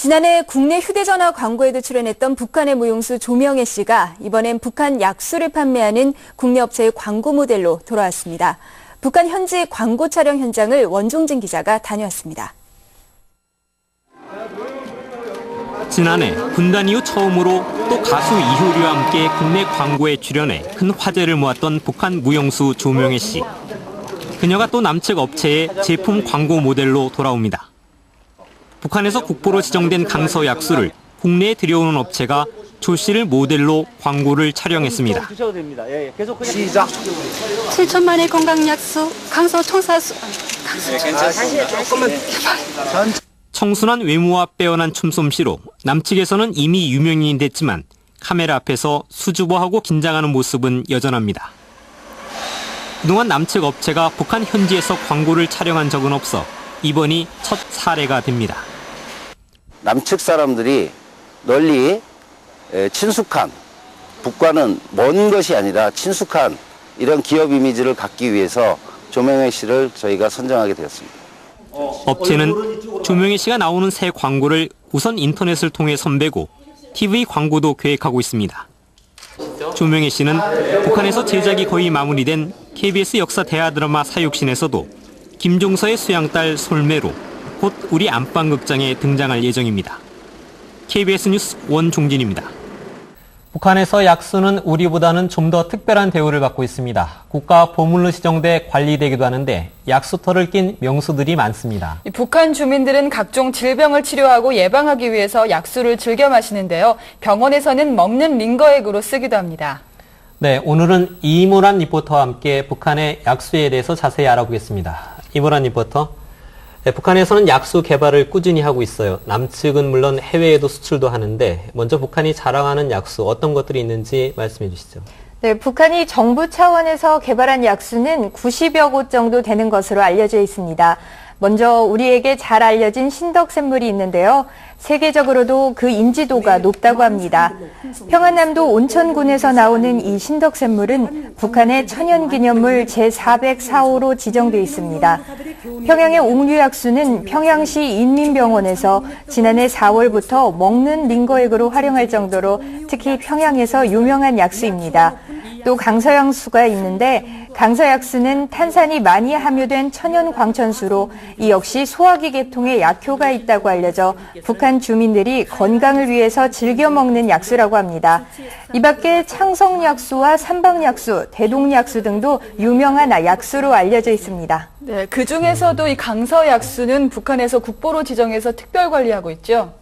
지난해 국내 휴대전화 광고에도 출연했던 북한의 무용수 조명혜 씨가 이번엔 북한 약수를 판매하는 국내 업체의 광고 모델로 돌아왔습니다. 북한 현지 광고 촬영 현장을 원종진 기자가 다녀왔습니다. 지난해 분단 이후 처음으로 또 가수 이효리와 함께 국내 광고에 출연해 큰 화제를 모았던 북한 무용수 조명혜 씨. 그녀가 또 남측 업체의 제품 광고 모델로 돌아옵니다. 북한에서 국보로 지정된 강서 약수를 국내에 들여오는 업체가 조 씨를 모델로 광고를 촬영했습니다. 시작. 7천만의 건강 약수, 강서 청사수. 청순한 외모와 빼어난 춤솜씨로 남측에서는 이미 유명인이 됐지만 카메라 앞에서 수줍어하고 긴장하는 모습은 여전합니다. 그동안 남측 업체가 북한 현지에서 광고를 촬영한 적은 없어 이번이 첫 사례가 됩니다. 남측 사람들이 널리 친숙한, 북과는 먼 것이 아니라 친숙한 이런 기업 이미지를 갖기 위해서 조명혜 씨를 저희가 선정하게 되었습니다. 업체는 조명혜 씨가 나오는 새 광고를 우선 인터넷을 통해 선배고 TV 광고도 계획하고 있습니다. 조명혜 씨는 북한에서 제작이 거의 마무리된 KBS 역사 대하 드라마 사육신에서도 김종서의 수양딸 솔매로 곧 우리 안방극장에 등장할 예정입니다. KBS 뉴스 원종진입니다. 북한에서 약수는 우리보다는 좀 더 특별한 대우를 받고 있습니다. 국가 보물로 지정돼 관리되기도 하는데 약수터를 낀 명수들이 많습니다. 북한 주민들은 각종 질병을 치료하고 예방하기 위해서 약수를 즐겨 마시는데요. 병원에서는 먹는 링거액으로 쓰기도 합니다. 네, 오늘은 이모란 리포터와 함께 북한의 약수에 대해서 자세히 알아보겠습니다. 이모란 리포터. 네, 북한에서는 약수 개발을 꾸준히 하고 있어요. 남측은 물론 해외에도 수출도 하는데 먼저 북한이 자랑하는 약수 어떤 것들이 있는지 말씀해 주시죠. 네, 북한이 정부 차원에서 개발한 약수는 90여 곳 정도 되는 것으로 알려져 있습니다. 먼저 우리에게 잘 알려진 신덕샘물이 있는데요. 세계적으로도 그 인지도가 높다고 합니다. 평안남도 온천군에서 나오는 이 신덕샘물은 북한의 천연기념물 제404호로 지정돼 있습니다. 평양의 옥류약수는 평양시 인민병원에서 지난해 4월부터 먹는 링거액으로 활용할 정도로 특히 평양에서 유명한 약수입니다. 또 강서약수가 있는데 강서약수는 탄산이 많이 함유된 천연 광천수로 이 역시 소화기 계통에 약효가 있다고 알려져 북한 주민들이 건강을 위해서 즐겨 먹는 약수라고 합니다. 이 밖에 창성약수와 삼방약수, 대동약수 등도 유명한 약수로 알려져 있습니다. 네, 그중에서도 이 강서약수는 북한에서 국보로 지정해서 특별 관리하고 있죠.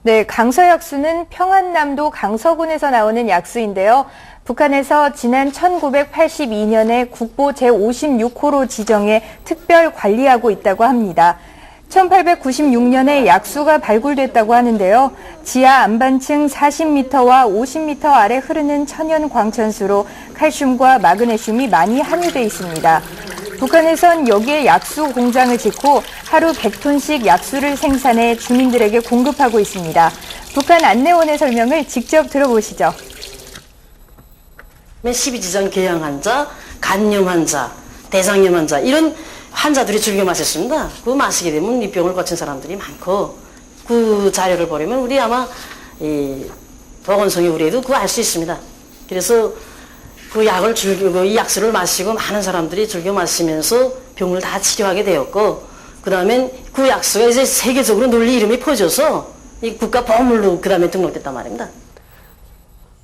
네, 강서약수는 평안남도 강서군에서 나오는 약수인데요. 북한에서 지난 1982년에 국보 제56호로 지정해 특별 관리하고 있다고 합니다. 1896년에 약수가 발굴됐다고 하는데요. 지하 안반층 40m와 50m 아래 흐르는 천연 광천수로 칼슘과 마그네슘이 많이 함유되어 있습니다. 북한에선 여기에 약수 공장을 짓고 하루 100톤씩 약수를 생산해 주민들에게 공급하고 있습니다. 북한 안내원의 설명을 직접 들어보시죠. 12지정 궤양 환자, 간염 환자, 대장염 환자 이런 환자들이 즐겨 마셨습니다. 그 마시게 되면 이 병을 거친 사람들이 많고 그 자료를 보려면 우리 아마 이 보건성이 우리에도 그거 알 수 있습니다. 그래서 그 약을 즐기고 이 약수를 마시고 많은 사람들이 즐겨 마시면서 병을 다 치료하게 되었고 그 다음에 그 약수가 이제 세계적으로 널리 이름이 퍼져서 이 국가 보물로 그 다음에 등록됐단 말입니다.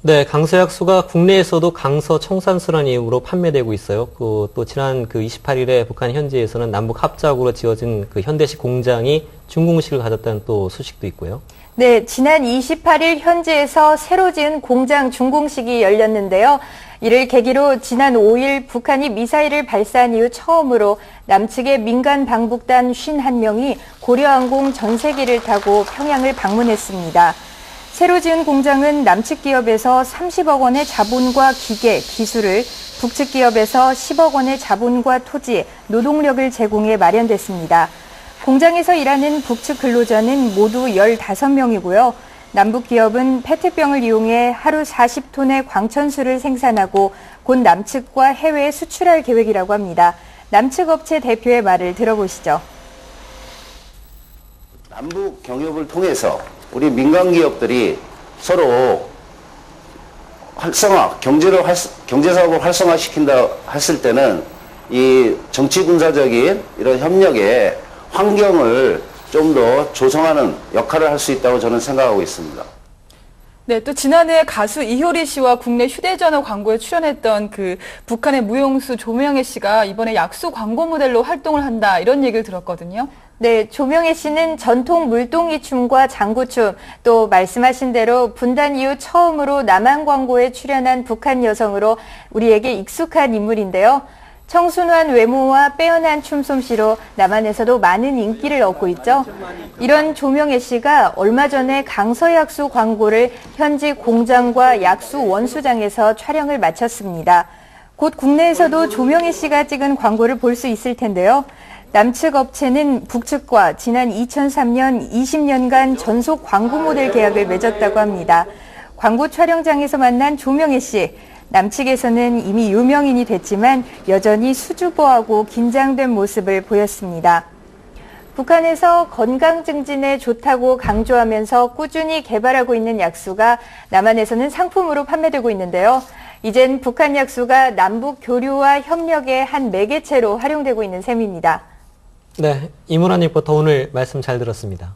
네, 강서약수가 국내에서도 강서 청산수라는 이름으로 판매되고 있어요. 또 지난 28일에 북한 현지에서는 남북 합작으로 지어진 그 현대식 공장이 준공식을 가졌다는 또 소식도 있고요. 네, 지난 28일 현지에서 새로 지은 공장 준공식이 열렸는데요. 이를 계기로 지난 5일 북한이 미사일을 발사한 이후 처음으로 남측의 민간 방북단 51명이 고려항공 전세기를 타고 평양을 방문했습니다. 새로 지은 공장은 남측 기업에서 30억 원의 자본과 기계, 기술을, 북측 기업에서 10억 원의 자본과 토지, 노동력을 제공해 마련됐습니다. 공장에서 일하는 북측 근로자는 모두 15명이고요. 남북 기업은 페트병을 이용해 하루 40톤의 광천수를 생산하고 곧 남측과 해외에 수출할 계획이라고 합니다. 남측 업체 대표의 말을 들어보시죠. 남북 경협을 통해서 우리 민간 기업들이 서로 경제 사업을 활성화시킨다 했을 때는 이 정치 군사적인 이런 협력의 환경을 좀 더 조성하는 역할을 할 수 있다고 저는 생각하고 있습니다. 네, 또 지난해 가수 이효리 씨와 국내 휴대전화 광고에 출연했던 그 북한의 무용수 조명혜 씨가 이번에 약수 광고 모델로 활동을 한다 이런 얘기를 들었거든요. 네, 조명혜 씨는 전통 물동이 춤과 장구춤, 또 말씀하신 대로 분단 이후 처음으로 남한 광고에 출연한 북한 여성으로 우리에게 익숙한 인물인데요. 청순한 외모와 빼어난 춤솜씨로 남한에서도 많은 인기를 얻고 있죠. 이런 조명혜 씨가 얼마 전에 강서약수 광고를 현지 공장과 약수 원수장에서 촬영을 마쳤습니다. 곧 국내에서도 조명혜 씨가 찍은 광고를 볼 수 있을 텐데요. 남측 업체는 북측과 지난 2003년 20년간 전속 광고 모델 계약을 맺었다고 합니다. 광고 촬영장에서 만난 조명혜 씨. 남측에서는 이미 유명인이 됐지만 여전히 수줍어하고 긴장된 모습을 보였습니다. 북한에서 건강 증진에 좋다고 강조하면서 꾸준히 개발하고 있는 약수가 남한에서는 상품으로 판매되고 있는데요. 이젠 북한 약수가 남북 교류와 협력의 한 매개체로 활용되고 있는 셈입니다. 네, 이문환 리포터 오늘 말씀 잘 들었습니다.